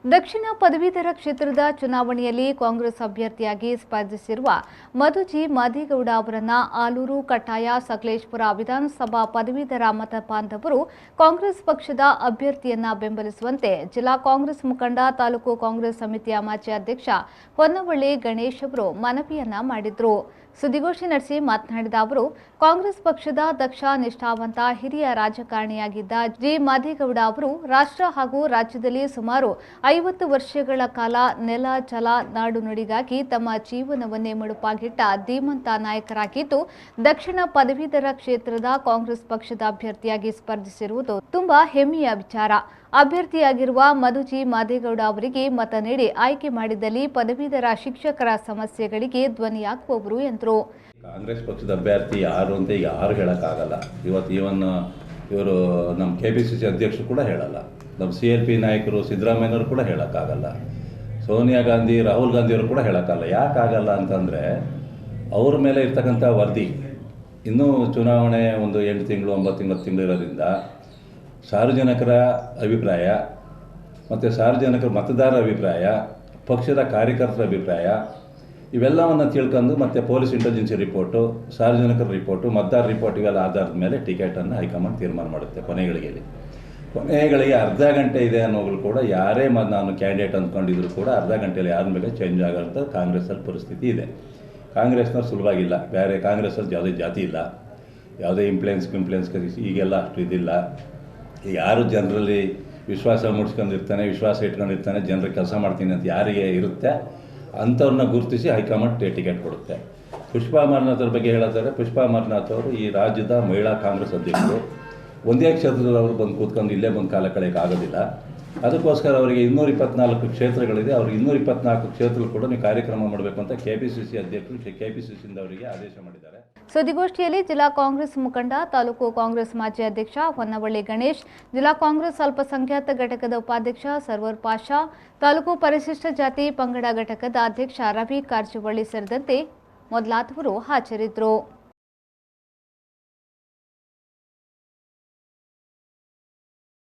ದಕ್ಷಿಣ ಪದವೀಧರ ಕ್ಷೇತ್ರದ ಚುನಾವಣೆಯಲ್ಲಿ ಕಾಂಗ್ರೆಸ್ ಅಭ್ಯರ್ಥಿಯಾಗಿ ಸ್ಪರ್ಧಿಸಿರುವ ಮಧು ಜಿ ಮಾದೇಗೌಡ ಅವರನ್ನ ಆಲೂರು, ಕಟ್ಟಾಯ, ಸಕಲೇಶಪುರ ವಿಧಾನಸಭಾ ಪದವೀಧರ ಮತ ಬಾಂಧವರು ಕಾಂಗ್ರೆಸ್ ಪಕ್ಷದ ಅಭ್ಯರ್ಥಿಯನ್ನ ಬೆಂಬಲಿಸುವಂತೆ ಜಿಲ್ಲಾ ಕಾಂಗ್ರೆಸ್ ಮುಖಂಡ, ತಾಲೂಕು ಕಾಂಗ್ರೆಸ್ ಸಮಿತಿಯ ಮಾಜಿ ಅಧ್ಯಕ್ಷ ಹೊನ್ನವಳ್ಳಿ ಗಣೇಶ್ ಅವರು ಮನವಿಯನ್ನ ಮಾಡಿದರು. ಸುದ್ದಿಗೋಷ್ಠಿ ನಡೆಸಿ ಮಾತನಾಡಿದ ಅವರು, ಕಾಂಗ್ರೆಸ್ ಪಕ್ಷದ ದಕ್ಷ, ನಿಷ್ಠಾವಂತ, ಹಿರಿಯ ರಾಜಕಾರಣಿಯಾಗಿದ್ದ ಜಿ ಮಾದೇಗೌಡ ಅವರು ರಾಷ್ಟ್ರ ಹಾಗೂ ರಾಜ್ಯದಲ್ಲಿ ಸುಮಾರು 50 ವರ್ಷಗಳ ಕಾಲ ನೆಲ, ಜಲ, ನಾಡು ನುಡಿಗಾಗಿ ತಮ್ಮ ಜೀವನವನ್ನೇ ಮುಡುಪಾಗಿಟ್ಟ ಧೀಮಂತ ನಾಯಕರಾಗಿದ್ದು, ದಕ್ಷಿಣ ಪದವೀಧರ ಕ್ಷೇತ್ರದ ಕಾಂಗ್ರೆಸ್ ಪಕ್ಷದ ಅಭ್ಯರ್ಥಿಯಾಗಿ ಸ್ಪರ್ಧಿಸಿರುವುದು ತುಂಬಾ ಹೆಮ್ಮೆಯ ವಿಚಾರ. ಅಭ್ಯರ್ಥಿಯಾಗಿರುವ ಮಧು ಜಿ ಮಾದೇಗೌಡ ಅವರಿಗೆ ಮತ ನೀಡಿ ಆಯ್ಕೆ ಮಾಡಿದಲ್ಲಿ ಪದವೀಧರ ಶಿಕ್ಷಕರ ಸಮಸ್ಯೆಗಳಿಗೆ ಧ್ವನಿಯಾಗುವವರು ಎಂದರು. ಕಾಂಗ್ರೆಸ್ ಪಕ್ಷದ ಅಭ್ಯರ್ಥಿ ಯಾರು ಅಂತ ಈಗ ಯಾರು ಹೇಳೋಕ್ಕಾಗಲ್ಲ. ಇವರು ನಮ್ಮ KPCC ಅಧ್ಯಕ್ಷರು ಕೂಡ ಹೇಳಲ್ಲ, ನಮ್ಮ CLP ನಾಯಕರು ಸಿದ್ದರಾಮಯ್ಯನವರು ಕೂಡ ಹೇಳೋಕ್ಕಾಗಲ್ಲ, ಸೋನಿಯಾ ಗಾಂಧಿ, ರಾಹುಲ್ ಗಾಂಧಿಯವರು ಕೂಡ ಹೇಳೋಕ್ಕಾಗಲ್ಲ. ಯಾಕಾಗಲ್ಲ ಅಂತಂದರೆ ಅವ್ರ ಮೇಲೆ ಇರ್ತಕ್ಕಂಥ ವರದಿ ಇನ್ನೂ ಚುನಾವಣೆ ಒಂದು 8 ತಿಂಗಳು 9 ತಿಂಗಳು ಇರೋದ್ರಿಂದ ಸಾರ್ವಜನಿಕರ ಅಭಿಪ್ರಾಯ ಮತ್ತು ಸಾರ್ವಜನಿಕರ ಮತದಾರರ ಅಭಿಪ್ರಾಯ, ಪಕ್ಷದ ಕಾರ್ಯಕರ್ತರ ಅಭಿಪ್ರಾಯ ಇವೆಲ್ಲವನ್ನು ತಿಳ್ಕೊಂಡು ಮತ್ತು ಪೊಲೀಸ್ ಇಂಟೆಲಿಜೆನ್ಸಿ ರಿಪೋರ್ಟು, ಸಾರ್ವಜನಿಕರ ರಿಪೋರ್ಟು, ಮತದಾರ ರಿಪೋರ್ಟ್ ಇವೆಲ್ಲ ಆಧಾರದ ಮೇಲೆ ಟಿಕೆಟನ್ನು ಹೈಕಮಾಂಡ್ ತೀರ್ಮಾನ ಮಾಡುತ್ತೆ. ಕೊನೆಗಳಿಗೆ ಅರ್ಧ ಗಂಟೆ ಇದೆ ಅನ್ನೋಗಳು ಕೂಡ ಯಾರೇ ನಾನು ಕ್ಯಾಂಡಿಡೇಟ್ ಅಂದ್ಕೊಂಡಿದ್ರು ಕೂಡ ಅರ್ಧ ಗಂಟೆಯಲ್ಲಿ ಯಾರ ಮೇಲೆ ಚೇಂಜ್ ಆಗೋಂಥ ಕಾಂಗ್ರೆಸ್ಸಲ್ಲಿ ಪರಿಸ್ಥಿತಿ ಇದೆ. ಕಾಂಗ್ರೆಸ್ನವ್ರು ಸುಲಭವಾಗಿಲ್ಲ, ಬೇರೆ ಕಾಂಗ್ರೆಸ್ಸಲ್ಲಿ ಯಾವುದೇ ಜಾತಿ ಇಲ್ಲ, ಯಾವುದೇ ಇಂಪ್ಲೆನ್ಸ್ ಈಗೆಲ್ಲ ಅಷ್ಟು ಇದಿಲ್ಲ. ಯಾರು ಜನರಲ್ಲಿ ವಿಶ್ವಾಸ ಮೂಡಿಸ್ಕೊಂಡಿರ್ತಾನೆ, ವಿಶ್ವಾಸ ಇಟ್ಕೊಂಡಿರ್ತಾನೆ, ಜನರಿಗೆ ಕೆಲಸ ಮಾಡ್ತೀನಿ ಅಂತ ಯಾರಿಗೆ ಇರುತ್ತೆ ಅಂಥವ್ರನ್ನ ಗುರುತಿಸಿ ಹೈಕಮಾಂಡ್ ಟಿಕೆಟ್ ಕೊಡುತ್ತೆ. ಪುಷ್ಪಾ ಅಮರನಾಥ್ ಅವ್ರ ಬಗ್ಗೆ ಹೇಳೋದಾದ್ರೆ, ಪುಷ್ಪಾ ಅಮರನಾಥ್ ಅವರು ಈ ರಾಜ್ಯದ ಮಹಿಳಾ ಕಾಂಗ್ರೆಸ್ ಅಧ್ಯಕ್ಷರು. ಒಂದೇ ಕ್ಷೇತ್ರದಲ್ಲಿ ಅವರು ಬಂದು ಕೂತ್ಕೊಂಡು ಇಲ್ಲೇ ಬಂದು ಕಾಲ ಕಳೆಯೋಕ್ಕೆ ಆಗೋದಿಲ್ಲ. ಅದಕ್ಕೋಸ್ಕರ ಅವರಿಗೆ 224 ಕ್ಷೇತ್ರಗಳಿದೆ. ಅವ್ರಿಗೆ 224 ಕ್ಷೇತ್ರಗಳು ಕೂಡ ನೀವು ಕಾರ್ಯಕ್ರಮ ಮಾಡಬೇಕು ಅಂತ KPCC ಅಧ್ಯಕ್ಷರು KPCCಯಿಂದ ಅವರಿಗೆ ಆದೇಶ ಮಾಡಿದ್ದಾರೆ. ಸುದ್ದಿಗೋಷ್ಠಿಯಲ್ಲಿ ಜಿಲ್ಲಾ ಕಾಂಗ್ರೆಸ್ ಮುಖಂಡ, ತಾಲೂಕು ಕಾಂಗ್ರೆಸ್ ಮಾಜಿ ಅಧ್ಯಕ್ಷ ಹೊನ್ನವಳ್ಳಿ ಗಣೇಶ್, ಜಿಲ್ಲಾ ಕಾಂಗ್ರೆಸ್ ಅಲ್ಪಸಂಖ್ಯಾತ ಘಟಕದ ಉಪಾಧ್ಯಕ್ಷ ಸರ್ವರ್ ಪಾಷಾ, ತಾಲೂಕು ಪರಿಶಿಷ್ಟ ಜಾತಿ ಪಂಗಡ ಘಟಕದ ಅಧ್ಯಕ್ಷ ರವಿ ಕಾರಜವಳ್ಳಿ ಸೇರಿದಂತೆ ಮೊದಲಾದವರು ಹಾಜರಿದ್ದರು.